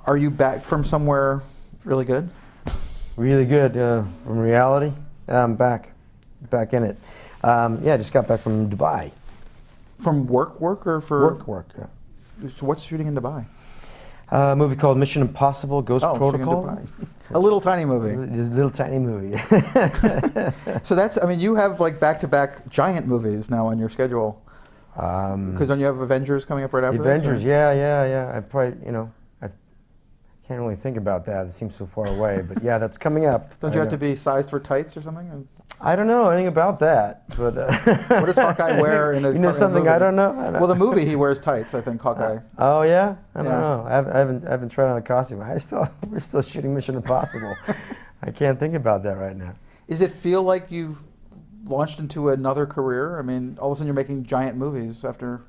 Are you back from somewhere really good? Really good from reality. I'm back in it. Yeah, I just got back from Dubai. From work or for Work. Yeah. So what's shooting in Dubai? A movie called Mission Impossible: Ghost Protocol. Shooting in Dubai. A little tiny movie. A little tiny movie. So that's, I mean, you have like back-to-back giant movies now on your schedule. Because don't you have Avengers coming up right after Avengers, this? yeah. I probably, I can't really think about that. It seems so far away, but yeah, that's coming up. Don't you have to be sized for tights or something? I don't know anything about that. But what does Hawkeye wear in a? You know something I don't know. Well, the movie he wears tights. I think Hawkeye. Oh yeah, I don't know. I haven't tried on a costume. We're still shooting Mission Impossible. I can't think about that right now. Does it feel like you've launched into another career? I mean, all of a sudden you're making giant movies after.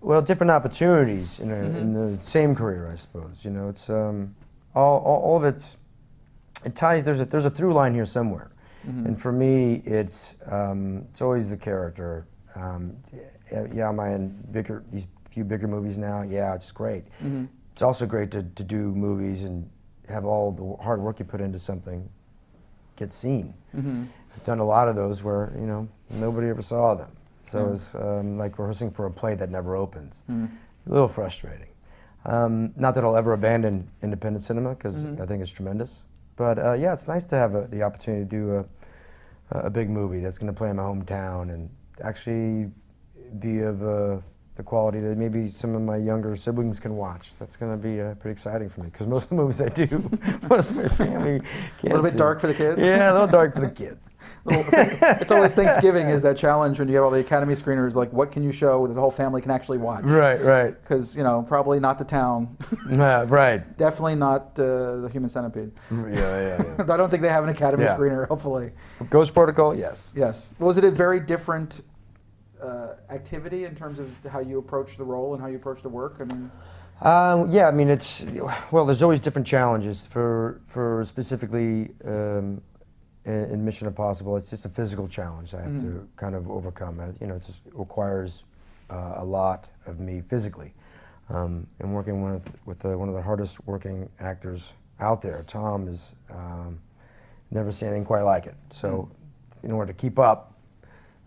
Well, different opportunities in the same career, I suppose. It's all of it ties. There's a through line here somewhere, and for me, it's always the character. Am I in these few bigger movies now? Yeah, it's great. It's also great to do movies and have all the hard work you put into something get seen. I've done a lot of those where nobody ever saw them. So it's like rehearsing for a play that never opens. A little frustrating. Not that I'll ever abandon independent cinema, because I think it's tremendous. But yeah, it's nice to have the opportunity to do a big movie that's going to play in my hometown and actually be of the quality that maybe some of my younger siblings can watch. That's going to be pretty exciting for me, because most of the movies I do, most of my family can't A little bit see. dark for the kids? Yeah, a little dark for the kids. It's always Thanksgiving is that challenge when you have all the Academy screeners, like what can you show that the whole family can actually watch? Right. Because, probably not The Town. Right. Definitely not The Human Centipede. Yeah. I don't think they have an Academy screener, hopefully. Ghost Protocol, yes. Yes. Was it a very different activity in terms of how you approach the role and how you approach the work? I mean, yeah. I mean, there's always different challenges for specifically in Mission Impossible. It's just a physical challenge I have to kind of overcome. It just requires a lot of me physically. And working with one of the hardest working actors out there, Tom, is never seen anything quite like it. So, in order to keep up,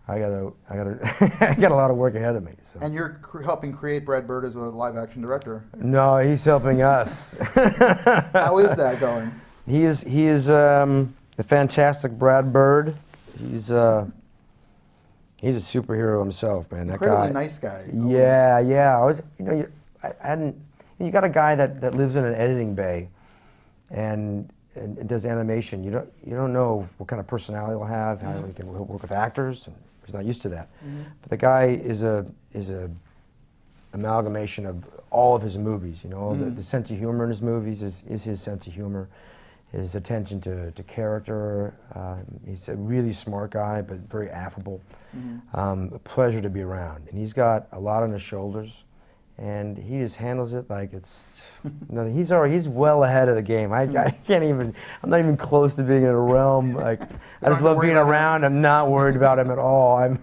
I got a lot of work ahead of me. So. And you're helping create Brad Bird as a live-action director. No, he's helping us. How is that going? He is the fantastic Brad Bird. He's a superhero himself, man. That Incredibly guy. nice guy. Yeah. You got a guy that lives in an editing bay, and does animation. You don't know what kind of personality he'll have, how he can work with actors. And he's not used to that. But the guy is a amalgamation of all of his movies. The sense of humor in his movies is his sense of humor, his attention to character. He's a really smart guy, but very affable. A pleasure to be around. And he's got a lot on his shoulders, and he just handles it like it's. He's well ahead of the game. I can't even. I'm not even close to being in a realm like. I just love being around. I'm not worried about him at all.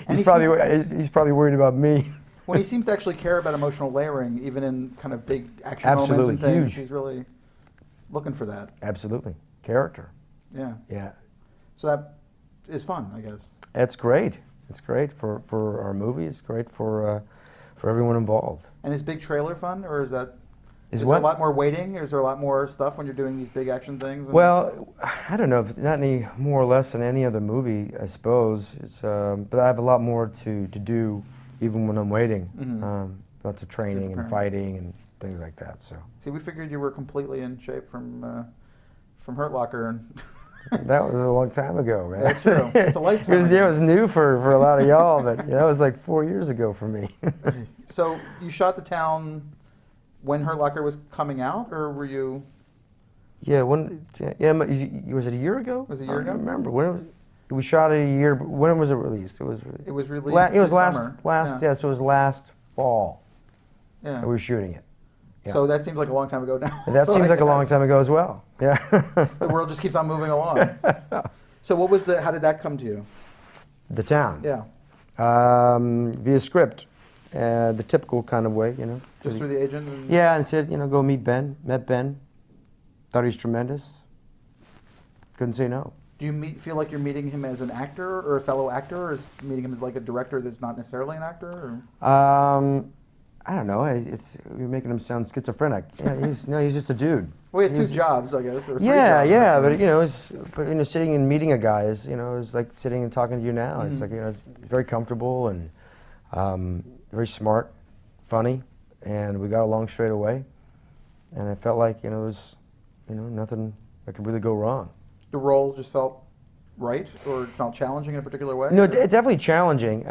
He's probably worried about me. Well, he seems to actually care about emotional layering, even in kind of big action moments and things. Huge. He's really looking for that. Absolutely, character. Yeah. So that is fun, I guess. It's great. It's great for our movie. It's great for everyone involved. And is big trailer fun, or is there a lot more waiting? Is there a lot more stuff when you're doing these big action things? Well, I don't know, not any more or less than any other movie, I suppose. But I have a lot more to do even when I'm waiting. Lots of training and fighting and things like that. So. See, we figured you were completely in shape from Hurt Locker. And that was a long time ago, man. That's true. It's a lifetime ago. It was new for a lot of y'all, but that was like 4 years ago for me. So you shot The Town when Hurt Locker was coming out, or were you? Yeah, was it a year ago? Was it a year ago? I don't remember. We shot it a year. When was it released? It was released this summer. So it was last fall. Yeah. We were shooting it. Yeah. So that seems like a long time ago now. That seems like a long time ago as well. Yeah. The world just keeps on moving along. So how did that come to you? The Town. Yeah. Via script. the typical kind of way, you know. Just through the agent? And yeah, and said, you know, go meet Ben. Met Ben. Thought he was tremendous. Couldn't say no. Do you feel like you're meeting him as an actor or a fellow actor, or is meeting him as like a director that's not necessarily an actor? Or? I don't know. You're making him sound schizophrenic. Yeah, he's just a dude. Well, he has 2 jobs, I guess, or 3 yeah, jobs. Yeah, but you know, sitting and meeting a guy is, you know, it's like sitting and talking to you now. It's like, you know, it's very comfortable and very smart, funny, and we got along straight away. And I felt like, you know, it was, you know, nothing that could really go wrong. The role just felt right, or it felt challenging in a particular way? No, definitely challenging.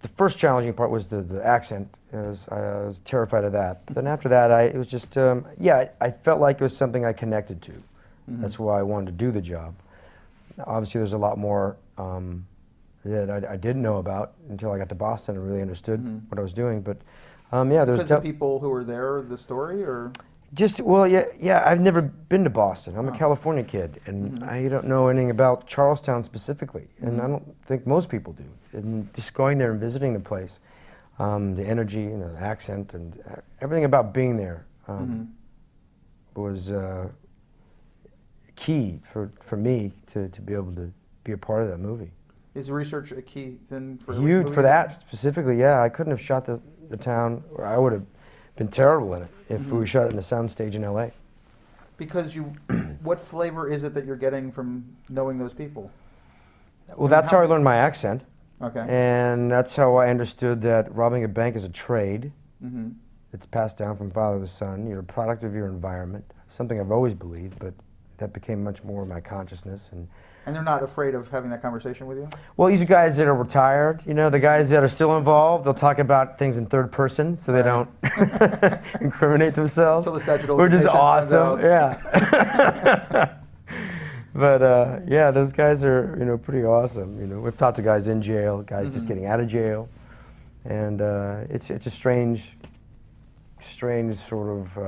The first challenging part was the accent. I was terrified of that. But then after that, it was just, I felt like it was something I connected to. That's why I wanted to do the job. Obviously, there's a lot more that I didn't know about until I got to Boston and really understood what I was doing. But there's because the people who were there, the story, or just I've never been to Boston. I'm a California kid, and I don't know anything about Charlestown specifically, and I don't think most people do. And just going there and visiting the place, the energy and the accent and everything about being there was key for me to be able to be a part of that movie. Is research a key thing for huge for that specifically? Yeah, I couldn't have shot the town, or I would have been terrible in it if we shot it in a soundstage in LA. Because what flavor is it that you're getting from knowing those people? Well, that's how I learned my accent. Okay. And that's how I understood that robbing a bank is a trade. It's passed down from father to son. You're a product of your environment. Something I've always believed, but that became much more of my consciousness. And they're not afraid of having that conversation with you? Well, these are guys that are retired. You know, the guys that are still involved, they'll talk about things in third person so they don't incriminate themselves. Until the statute of which is limitations awesome. Yeah. But those guys are, you know, pretty awesome. You know, we've talked to guys in jail, guys just getting out of jail, and it's a strange sort of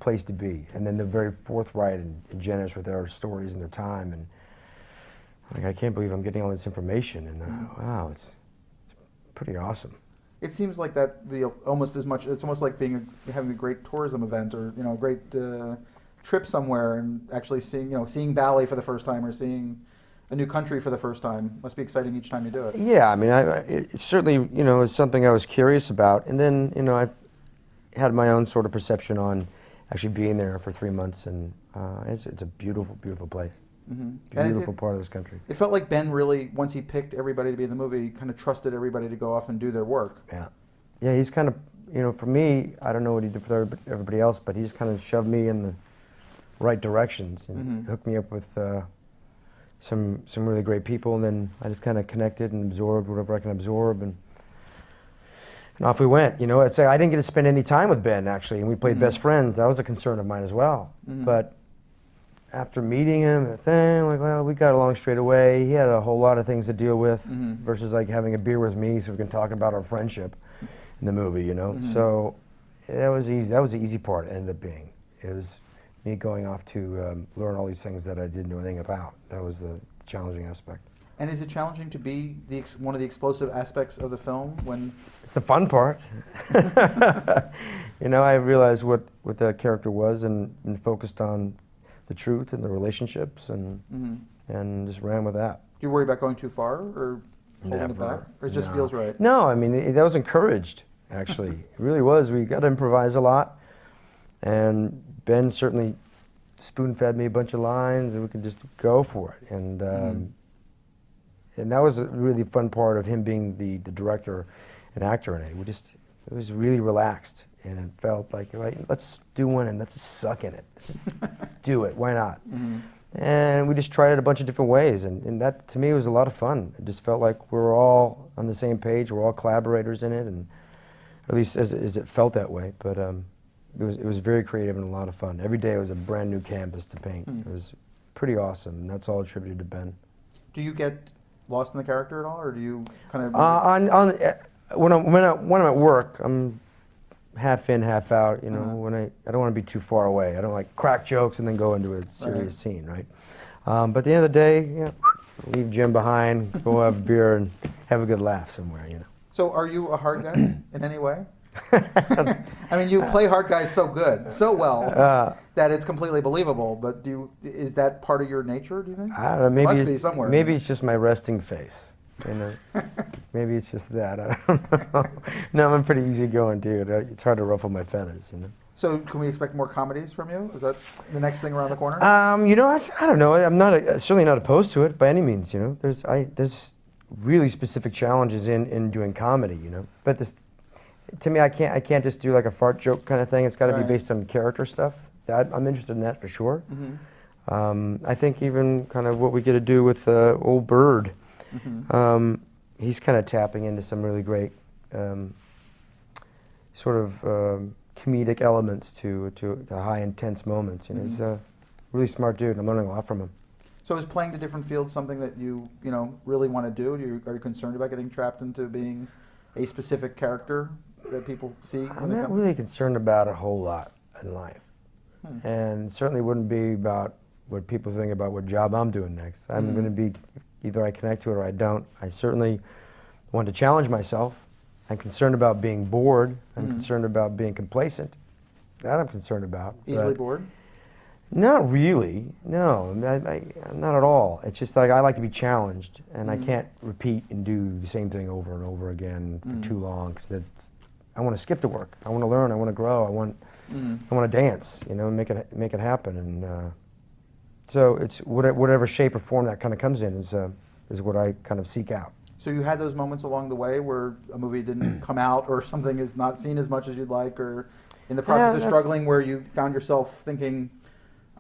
place to be. And then they're very forthright and generous with their stories and their time. And like, I can't believe I'm getting all this information. And wow, it's pretty awesome. It seems like that be almost as much. It's almost like having a great tourism event, or a great trip somewhere, and actually seeing ballet for the first time, or seeing a new country for the first time. Must be exciting each time you do it. Yeah, I mean, it certainly is something I was curious about, and then I've had my own sort of perception on actually being there for 3 months, and it's a beautiful, beautiful place. Beautiful part of this country. It felt like Ben really, once he picked everybody to be in the movie, kind of trusted everybody to go off and do their work. Yeah, he's kind of, for me, I don't know what he did for everybody else, but he just kind of shoved me in the right directions and hooked me up with some really great people, and then I just kind of connected and absorbed whatever I can absorb, and off we went. It's like I didn't get to spend any time with Ben, actually, and we played best friends. That was a concern of mine as well. But after meeting him, we got along straight away. He had a whole lot of things to deal with versus like having a beer with me so we can talk about our friendship in the movie, So that was easy. That was the easy part, it ended up being. It was me going off to learn all these things that I didn't know anything about. That was the challenging aspect. And is it challenging to be one of the explosive aspects of the film when? It's the fun part. I realized what the character was and focused on the truth and the relationships and just ran with that. Do you worry about going too far or holding it back? Or it just feels right? No, I mean, that was encouraged, actually. It really was. We got to improvise a lot. And Ben certainly spoon-fed me a bunch of lines and we could just go for it. And that was a really fun part of him being the director and actor in it. It was really relaxed, and it felt like, let's do one and let's suck in it. Let's do it, why not? And we just tried it a bunch of different ways, and that to me was a lot of fun. It just felt like we were all on the same page, we're all collaborators in it, and at least as it felt that way. But it was very creative and a lot of fun. Every day was a brand new canvas to paint. It was pretty awesome, and that's all attributed to Ben. Do you get lost in the character at all, or do you kind of? When I'm at work, I'm half in, half out. When I don't want to be too far away. I don't like crack jokes and then go into a serious scene, right? But at the end of the day, leave Jim behind, go have a beer and have a good laugh somewhere. So are you a hard guy in any way? I mean, you play hard guys so good, so well, that it's completely believable. But is that part of your nature, do you think? I don't know. Maybe Must be somewhere. Maybe it's just my resting face. You know? Maybe it's just that. I don't know. No, I'm a pretty easygoing dude. It's hard to ruffle my feathers, you know. So can we expect more comedies from you? Is that the next thing around the corner? You know, I don't know. I'm not certainly not opposed to it by any means. You know, there's really specific challenges in doing comedy. You know, but to me, I can't just do like a fart joke kind of thing. It's got to be based on character stuff. I'm interested in that for sure. Mm-hmm. I think even kind of what we get to do with Old Bird, he's kind of tapping into some really great sort of comedic elements to high intense moments. You know, he's a really smart dude. I'm learning a lot from him. So is playing to different fields something that you really want to do? Are you concerned about getting trapped into being a specific character that people see? I'm not really concerned about a whole lot in life, and certainly wouldn't be about what people think about what job I'm doing next. I'm going to be either I connect to it or I don't. I certainly want to challenge myself. I'm concerned about being bored. I'm concerned about being complacent. That I'm concerned about. Easily bored? Not really. No, I'm not at all. It's just like I like to be challenged, and I can't repeat and do the same thing over and over again for too long. Because I want to skip to work. I want to learn. I want to grow. I want to dance. You know, make it happen. And so it's whatever shape or form that kind of comes in is what I kind of seek out. So you had those moments along the way where a movie didn't come out or something is not seen as much as you'd like, or in the process of struggling where you found yourself thinking,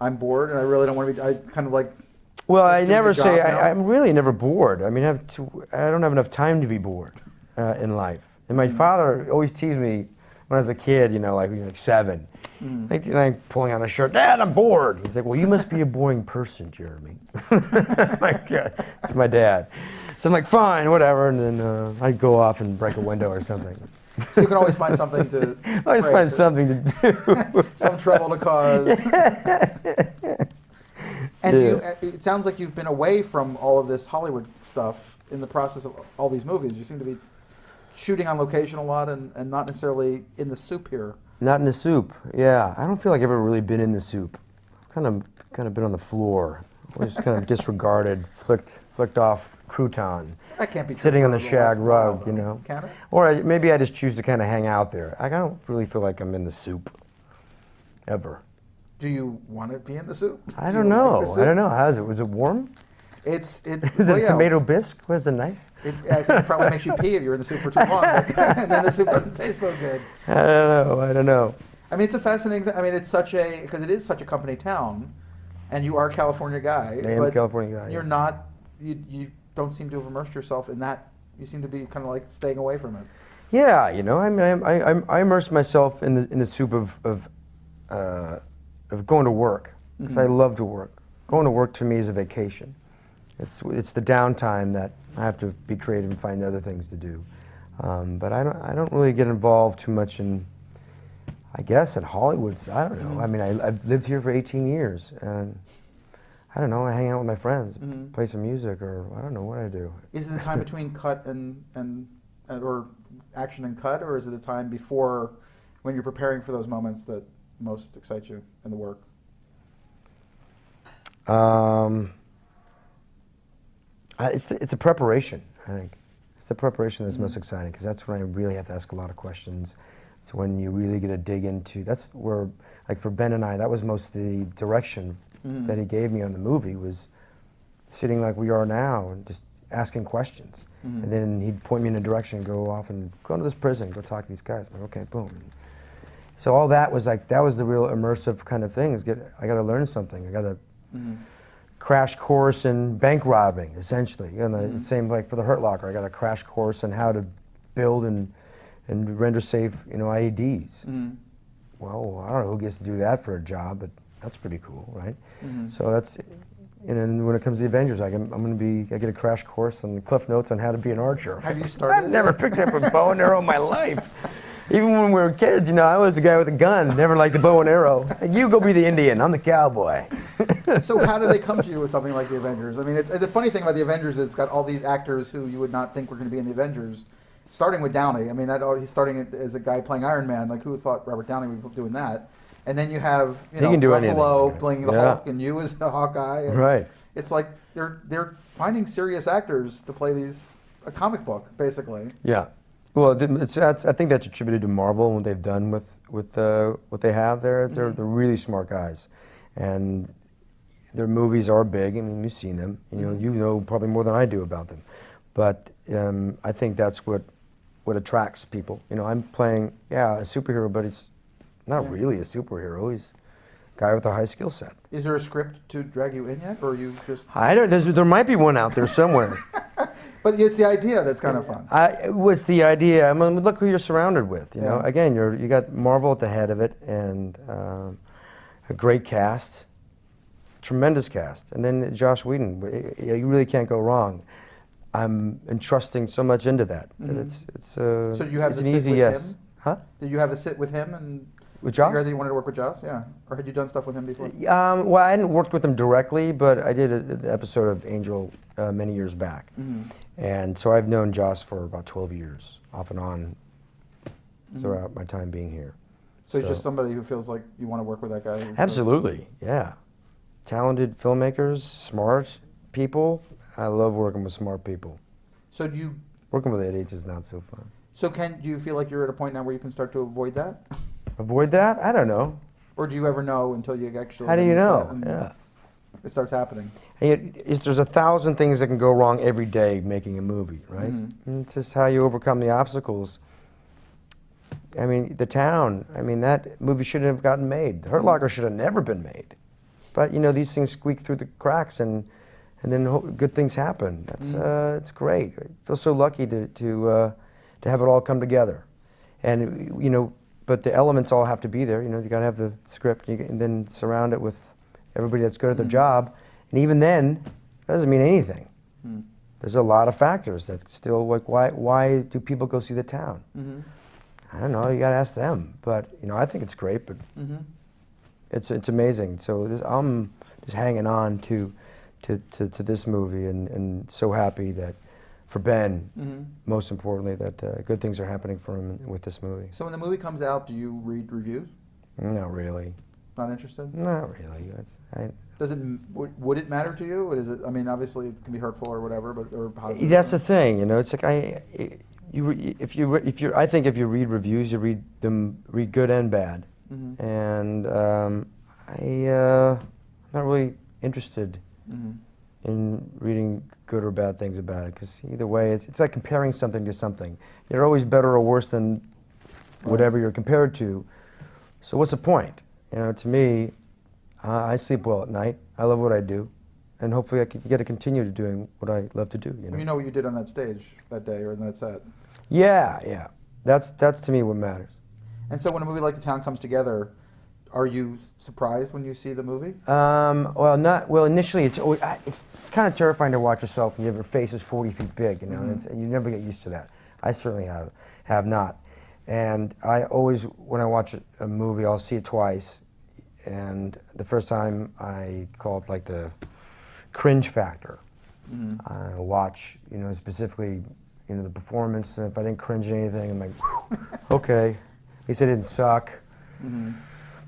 I'm bored and I really don't want to be, I kind of like... Well, I never say, I'm really never bored. I mean, I don't have enough time to be bored in life. And my father always teased me when I was a kid, you know, like 7. Like pulling on a shirt, Dad, I'm bored. He's like, well, you must be a boring person, Jeremy. Like, yeah, it's my dad. So I'm like, fine, whatever, and then I'd go off and break a window or something. So you can always find something to... Always find something to do. Some trouble to cause. And it sounds like you've been away from all of this Hollywood stuff in the process of all these movies. You seem to be shooting on location a lot and not necessarily in the soup here. Not in the soup, yeah. I don't feel like I've ever really been in the soup. I've kind of been on the floor. Just kind of disregarded, flicked off crouton. That can't be sitting on the shag rug, you know. Can it? Or maybe I just choose to kind of hang out there. I don't really feel like I'm in the soup, ever. Do you want to be in the soup? I don't know. I don't know. How is it? Was it warm? Is it tomato bisque? Was it nice? I think it probably makes you pee if you're in the soup for too long, and then the soup doesn't taste so good. I don't know. I mean, it's a fascinating thing. I mean, because it is such a company town, and you are a California guy. I am a California guy. You're not. You don't seem to have immersed yourself in that. You seem to be kind of like staying away from it. Yeah, you know, I mean, I immerse myself in the soup of going to work, because I love to work. Going to work to me is a vacation. It's the downtime that I have to be creative and find other things to do. But I don't really get involved too much in, I guess, in Hollywood. I don't know. I mean, I've lived here for 18 years, and I don't know. I hang out with my friends, play some music, or I don't know what I do. Is it the time between cut and or action and cut, or is it the time before, when you're preparing for those moments, that most excites you in the work? It's a preparation, I think. It's the preparation that's most exciting, because that's when I really have to ask a lot of questions. It's when you really get to dig into, that's where, like for Ben and I, that was most of the direction that he gave me on the movie, was sitting like we are now and just asking questions. And then he'd point me in a direction and go off and go to this prison, go talk to these guys. I'm like, okay, boom. So all that was like, that was the real immersive kind of thing, is I got to learn something. I got to crash course in bank robbing, essentially. You know, the same like for the Hurt Locker, I got a crash course on how to build and render safe, you know, IEDs. Well, I don't know who gets to do that for a job, but that's pretty cool, right? So that's, and then when it comes to the Avengers, I get a crash course on the Cliff Notes on how to be an archer. Have you started? I've never picked up a bow and arrow in my life. Even when we were kids, you know, I was the guy with a gun, never liked the bow and arrow. Like, you go be the Indian, I'm the cowboy. So how do they come to you with something like the Avengers? I mean, the funny thing about the Avengers is it's got all these actors who you would not think were going to be in the Avengers, starting with Downey. I mean, he's starting as a guy playing Iron Man. Like, who thought Robert Downey would be doing that? And then you have Ruffalo playing the Hulk, and you as the Hawkeye. And right. It's like they're finding serious actors to play a comic book, basically. Yeah. Well, I think that's attributed to Marvel and what they've done with what they have there. They're really smart guys, and their movies are big. I mean, you've seen them. You know probably more than I do about them, but I think that's what attracts people. I'm playing a superhero, but it's not really a superhero. He's a guy with a high skill set. Is there a script to drag you in yet, or are you just? There might be one out there somewhere. But it's the idea that's kind of fun. What's the idea? I mean, look who you're surrounded with. You know, Yeah. again, you got Marvel at the head of it, and a great cast, tremendous cast, and then Josh Whedon. You really can't go wrong. I'm entrusting so much into that. So did you have it's to an sit easy with yes. him? Huh? Did you have to sit with him and With Josh? figure out that you wanted to work with Josh? Yeah. Or had you done stuff with him before? Well, I hadn't worked with him directly, but I did an episode of Angel many years back. And so I've known Josh for about 12 years, off and on, throughout my time being here. So he's just somebody who feels like you want to work with that guy? Absolutely, yeah. Talented filmmakers, smart people. I love working with smart people. So do you... Working with idiots is not so fun. So do you feel like you're at a point now where you can start to avoid that? Avoid that? I don't know. Or do you ever know until you actually... How do you know? Yeah. It starts happening. And there's 1,000 things that can go wrong every day making a movie, right? And it's just how you overcome the obstacles. I mean, The Town, that movie shouldn't have gotten made. The Hurt Locker should have never been made. But, these things squeak through the cracks, and then good things happen. That's it's great. I feel so lucky to have it all come together. And, but the elements all have to be there. You got to have the script, and then surround it with everybody that's good at their job. And even then, that doesn't mean anything. There's a lot of factors that still, like, why do people go see The Town? I don't know, you got to ask them. But, I think it's great, but it's amazing. So I'm just hanging on to this movie, and so happy that, for Ben, most importantly, that good things are happening for him with this movie. So when the movie comes out, do you read reviews? Not really. Not interested? Not really. Does it? Would it matter to you? Or is it? I mean, obviously it can be hurtful or whatever, but or positive. That's the thing, It's like I think if you read reviews, you read good and bad, and I'm not really interested in reading good or bad things about it, because either way, it's like comparing something to something. You're always better or worse than whatever you're compared to. So what's the point? To me, I sleep well at night. I love what I do, and hopefully I can get to continue to doing what I love to do. You know what you did on that stage that day or in that set. Yeah. That's to me what matters. And so when a movie like The Town comes together, are you surprised when you see the movie? Well, initially it's kind of terrifying to watch yourself, and your face is 40 feet big, and you never get used to that. I certainly have not. And I always, when I watch a movie, I'll see it twice. And the first time I call it like the Cringe Factor. I watch, specifically, the performance, and if I didn't cringe at anything, I'm like, okay, at least it didn't suck.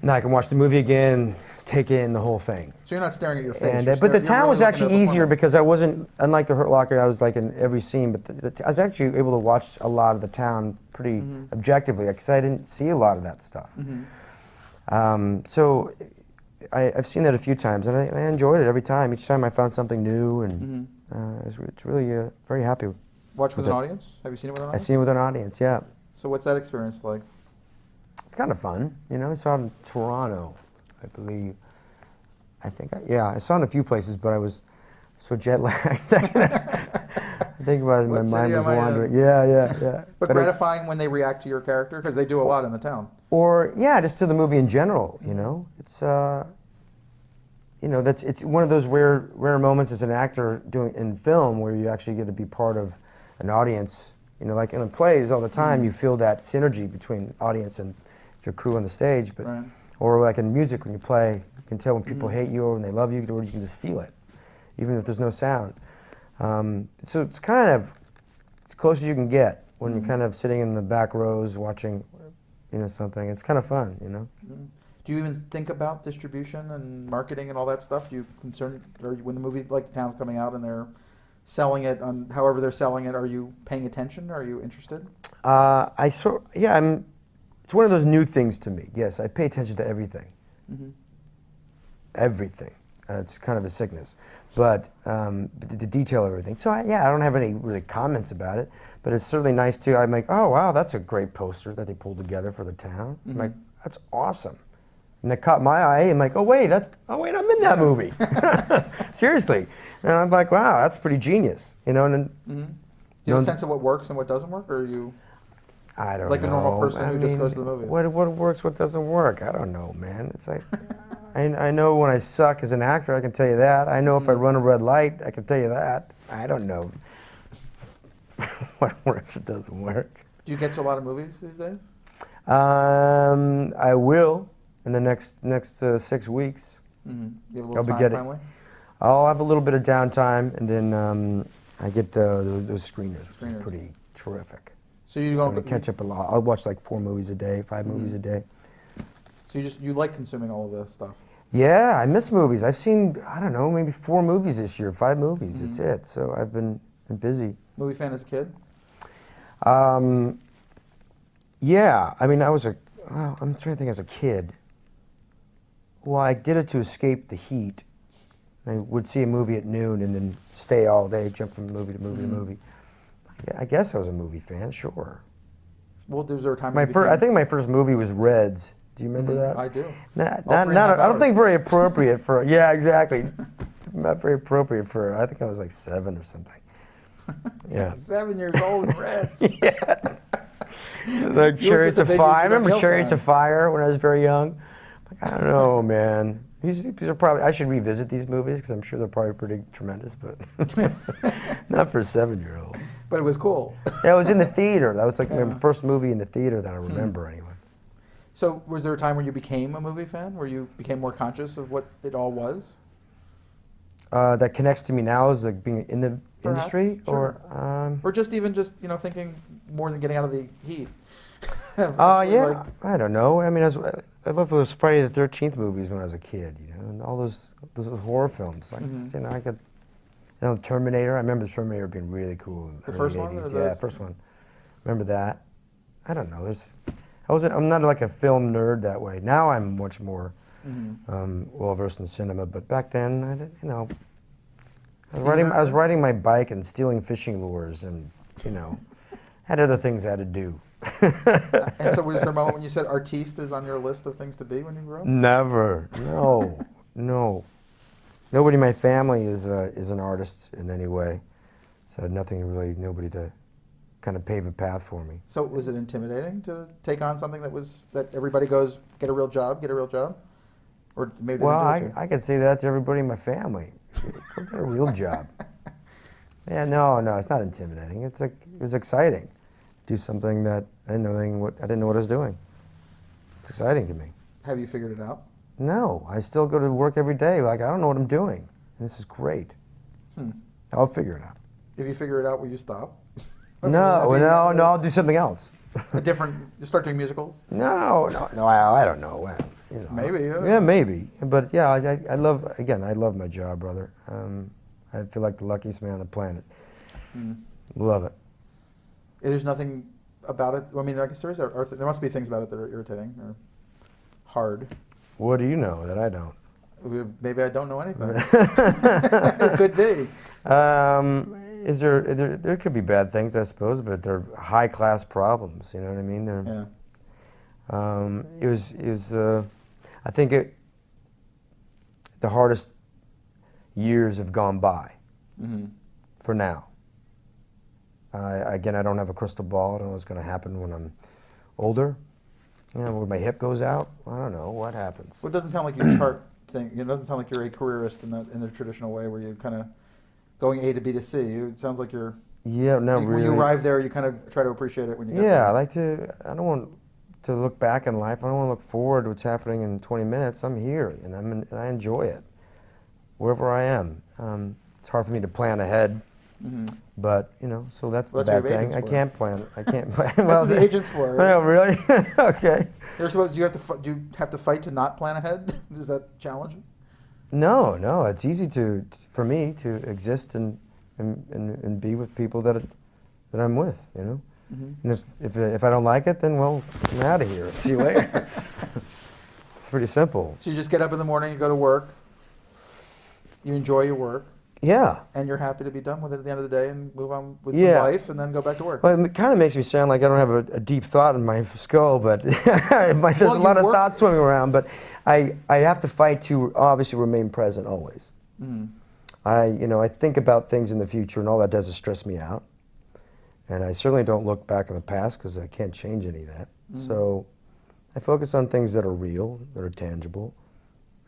Now I can watch the movie again and take in the whole thing. So you're not staring at your face. But The Town was actually easier because I wasn't, unlike The Hurt Locker, I was like in every scene, but I was actually able to watch a lot of The Town pretty objectively, because I didn't see a lot of that stuff. So I've seen that a few times, and I enjoyed it every time. Each time I found something new, and it's really very happy. Watch with an audience? Have you seen it with an audience? I've seen it with an audience, yeah. So what's that experience like? It's kind of fun, I saw it in Toronto, I believe. I saw it in a few places, but I was so jet lagged. I think about it, my mind was wandering. Yeah. But gratifying when they react to your character, because they do a lot in The Town. Or just to the movie in general. It's it's one of those rare moments as an actor doing in film where you actually get to be part of an audience. Like in the plays all the time, you feel that synergy between audience and your crew on the stage, but or like in music when you play, you can tell when people hate you or when they love you, or you can just feel it, even if there's no sound. So it's kind of as close as you can get when you're kind of sitting in the back rows watching, something. It's kind of fun, Do you even think about distribution and marketing and all that stuff? Do you or when the movie like The Town's coming out and they're selling it on however they're selling it, are you paying attention? Are you interested? It's one of those new things to me. Yes, I pay attention to everything. Everything. It's kind of a sickness, but the detail of everything. So I don't have any really comments about it, but it's certainly nice too. I'm like, oh wow, that's a great poster that they pulled together for The Town. I'm like, that's awesome. And that caught my eye. I'm like, oh wait, I'm in that movie. Seriously. And I'm like, wow, that's pretty genius. And then, you have a sense of what works and what doesn't work, or are you I don't like know. a normal person who just goes to the movies? What works, what doesn't work? I don't know, man. It's like, I know when I suck as an actor, I can tell you that. I know if I run a red light, I can tell you that. I don't know what works, what doesn't work. Do you get to a lot of movies these days? I will in the next 6 weeks. You have a little time finally? I'll have a little bit of downtime, and then I get those screeners, which is pretty terrific. So you're going to catch up a lot. I'll watch like 4 movies a day, 5 movies a day. So you like consuming all of this stuff? Yeah, I miss movies. I've seen, I don't know, maybe 4 movies this year, 5 movies. That's it. So I've been busy. Movie fan as a kid? Yeah, I mean, I'm trying to think as a kid. Well, I did it to escape the heat. I would see a movie at noon and then stay all day, jump from movie to movie to movie. Yeah, I guess I was a movie fan, sure. Well, there's a time. I think my first movie was Reds. Do you remember that? I do. I don't think very appropriate for. Yeah, exactly. Not very appropriate for. I think I was like 7 or something. Yeah. 7 years old in Reds. Yeah. Like Chariots of Fire. I remember Chariots of Fire when I was very young. Like, I don't know, man. These are probably. I should revisit these movies because I'm sure they're probably pretty tremendous, but not for a 7-year-old. But it was cool. Yeah, it was in the theater. That was like my first movie in the theater that I remember, anyway. So, was there a time when you became a movie fan, where you became more conscious of what it all was? That connects to me now as like being in the industry, sure. Or just thinking more than getting out of the heat. Yeah, I don't know. I mean, I loved those Friday the 13th movies when I was a kid, and all those horror films. Like, Terminator. I remember Terminator being really cool in the first early one? 80s. Yeah, first one. Remember that. I don't know. I'm not like a film nerd that way. Now I'm much more well versed in cinema. But back then, I didn't. I was riding my bike and stealing fishing lures, and had other things I had to do. And so, was there a moment when you said artiste is on your list of things to be when you grew up? Never. No. No. Nobody in my family is an artist in any way. So nobody to kind of pave a path for me. So was it intimidating to take on something that everybody goes, get a real job? Or maybe they didn't do it to you? I could say that to everybody in my family. Go get a real job. Yeah, no, it's not intimidating. It was exciting. Do something that I didn't know what I was doing. It's exciting to me. Have you figured it out? No, I still go to work every day. Like, I don't know what I'm doing. And this is great. I'll figure it out. If you figure it out, will you stop? No, I'll do something else. You start doing musicals? No, I don't know. Well, maybe. Yeah, maybe. But yeah, I love my job, brother. I feel like the luckiest man on the planet. Love it. There's nothing about it. I mean, I guess there must be things about it that are irritating or hard. What do you know that I don't? Maybe I don't know anything. It could be. There could be bad things, I suppose, but they're high class problems. You know what I mean? I think the hardest years have gone by. For now. I don't have a crystal ball. I don't know what's going to happen when I'm older. When my hip goes out, I don't know what happens. Well, it doesn't sound like you chart thing. It doesn't sound like you're a careerist in the traditional way, where you're kind of going A to B to C. It sounds like you're. Yeah, no, really. When you arrive there, you kind of try to appreciate it when you get there. Yeah, I don't want to look back in life. I don't want to look forward to what's happening in 20 minutes. I'm here, and I enjoy it, wherever I am. It's hard for me to plan ahead But you know, so that's the Well, that's bad what your thing. agent's I for. can't plan. I can't plan. That's what the agent's for. Oh, really? Okay. They're supposed. Do you have to fight to not plan ahead? Is that challenging? No, no. It's easy for me to exist and be with people that I'm with. You know. And if I don't like it, then well, I'm out of here. See you later. It's pretty simple. So you just get up in the morning, you go to work, you enjoy your work, Yeah. and you're happy to be done with it at the end of the day and move on with some life and then go back to work. Well, it kind of makes me sound like I don't have a deep thought in my skull, but there's a lot of thoughts swimming around. But I have to fight to obviously remain present always. I think about things in the future, and all that does is stress me out. And I certainly don't look back in the past because I can't change any of that. So I focus on things that are real, that are tangible,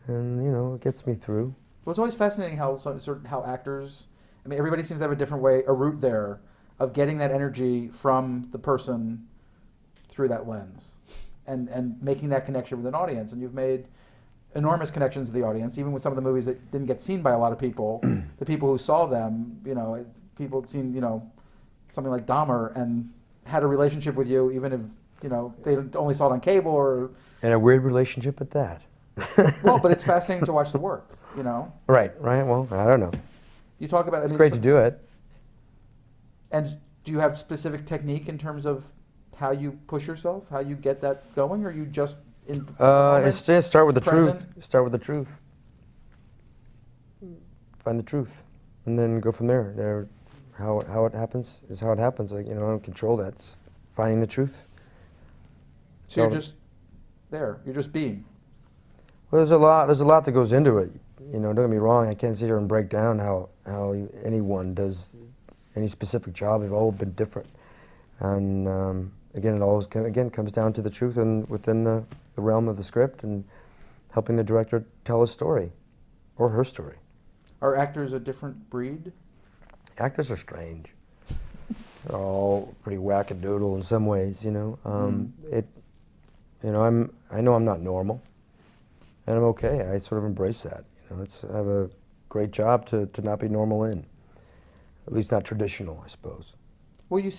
and it gets me through. Well, it's always fascinating how actors, I mean, everybody seems to have a different way, a route there of getting that energy from the person through that lens and making that connection with an audience. And you've made enormous connections with the audience, even with some of the movies that didn't get seen by a lot of people. The people who saw them, people had seen, something like Dahmer and had a relationship with you, even if, they only saw it on cable or... And a weird relationship with that. Well, but it's fascinating to watch the work, Right. Well, I don't know. You talk about... It's great to do it. And do you have specific technique in terms of how you push yourself, how you get that going, or you just... Start with the present? truth. Start with the truth. Find the truth. And then go from there. How it happens is how it happens. I don't control that. Just finding the truth. So you're just there. You're just being. Well, there's a lot that goes into it. Don't get me wrong. I can't sit here and break down how anyone does any specific job. They've all been different. And again, it always comes down to the truth and within the realm of the script and helping the director tell a story or her story. Are actors a different breed? Actors are strange. They're all pretty wackadoodle in some ways, I know I'm not normal, and I'm okay. I sort of embrace that. I have a great job to not be normal in, at least not traditional, I suppose. Well, you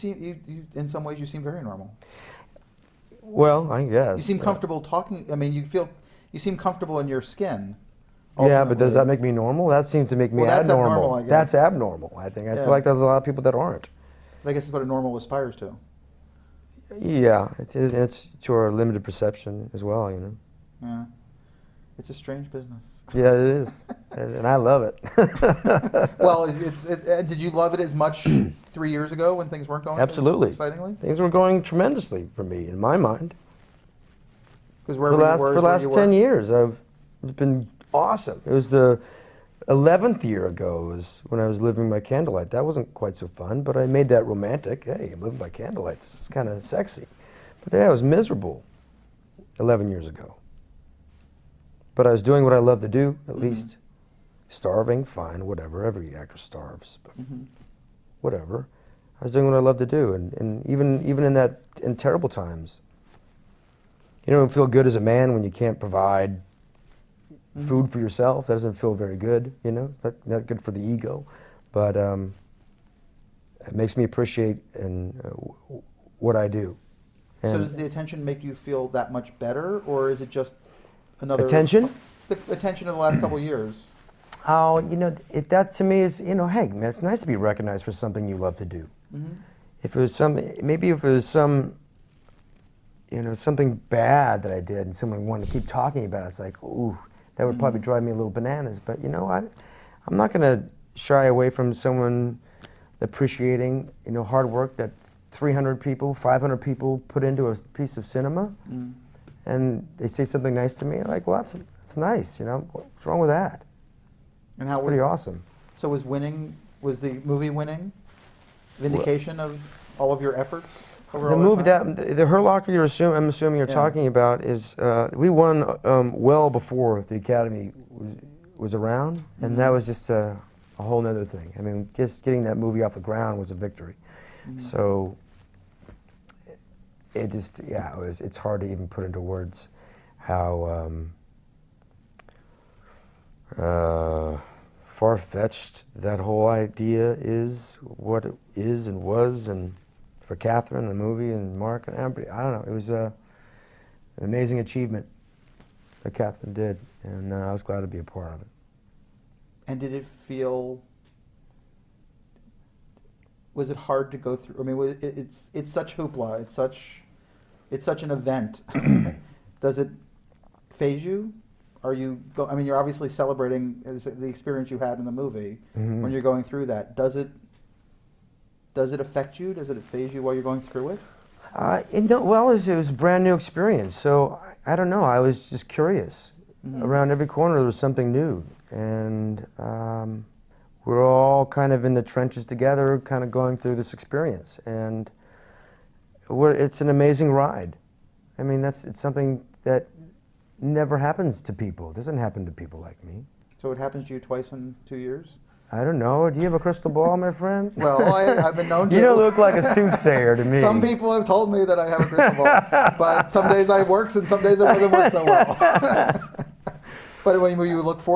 in some ways you seem very normal. Well, I guess. You seem comfortable talking. I mean, you seem comfortable in your skin. Yeah, but does that make me normal? That seems to make me that's abnormal. I guess. That's abnormal, I think. I feel like there's a lot of people that aren't. But I guess it's what a normal aspires to. Yeah, it is. It's to our limited perception as well, Yeah. It's a strange business. Yeah, it is. And I love it. Well, did you love it as much 3 years ago when things weren't going Absolutely. as excitingly? Things were going tremendously for me, in my mind. Because For the last 10 years, it's been awesome. It was the 11th year ago was when I was living by candlelight. That wasn't quite so fun, but I made that romantic. Hey, I'm living by candlelight. This is kind of sexy. But yeah, I was miserable 11 years ago. But I was doing what I love to do, at least. Starving, fine, whatever. Every actor starves, but whatever. I was doing what I love to do, and even in terrible times, you don't feel good as a man when you can't provide food for yourself. That doesn't feel very good, not good for the ego, but it makes me appreciate what I do. And so does the attention make you feel that much better, or is it just another... Attention? The attention of the last couple of years. Oh, that to me is, hey, man, it's nice to be recognized for something you love to do. If it was something bad that I did and someone wanted to keep talking about it, it's like, ooh, that would probably drive me a little bananas. But, I'm not going to shy away from someone appreciating, hard work that 300 people, 500 people put into a piece of cinema. And they say something nice to me, I'm like, well, that's nice, what's wrong with that? And it's pretty awesome. So was the movie winning vindication of all of your efforts over the all movie time? the Hurt Locker I'm assuming you're talking about is we won well before the Academy was around, and that was just a whole nother thing. I mean, just getting that movie off the ground was a victory. So it just it's hard to even put into words how far-fetched that whole idea is, what it is and was, and for Catherine, the movie, and Mark and everybody. I don't know. It was an amazing achievement that Catherine did, and I was glad to be a part of it. And did it feel? Was it hard to go through? I mean, it's such hoopla. It's such an event. Does it phase you? I mean, you're obviously celebrating the experience you had in the movie when you're going through that. Does it affect you? Does it phase you while you're going through it? Well, it was a brand new experience, so I don't know. I was just curious. Around every corner there was something new, and we're all kind of in the trenches together, kind of going through this experience, and it's an amazing ride. I mean, it's something that never happens to people. It doesn't happen to people like me. So it happens to you twice in 2 years? I don't know. Do you have a crystal ball, my friend? Well, I've been known to. You don't look like a soothsayer to me. Some people have told me that I have a crystal ball, but some days it works and some days it doesn't work so well. But when you look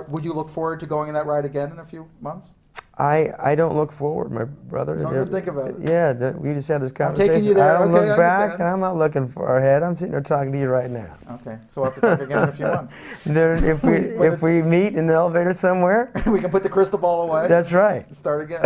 would you look forward to going on that ride again in a few months? I don't look forward, my brother. You don't even think about it. Yeah, we just had this conversation. I'm taking you there. I don't Okay, look I back, understand. and I'm not looking far ahead. I'm sitting there talking to you right now. Okay, so we'll have to talk again in a few months. If we meet in an elevator somewhere, we can put the crystal ball away. That's right. Start again.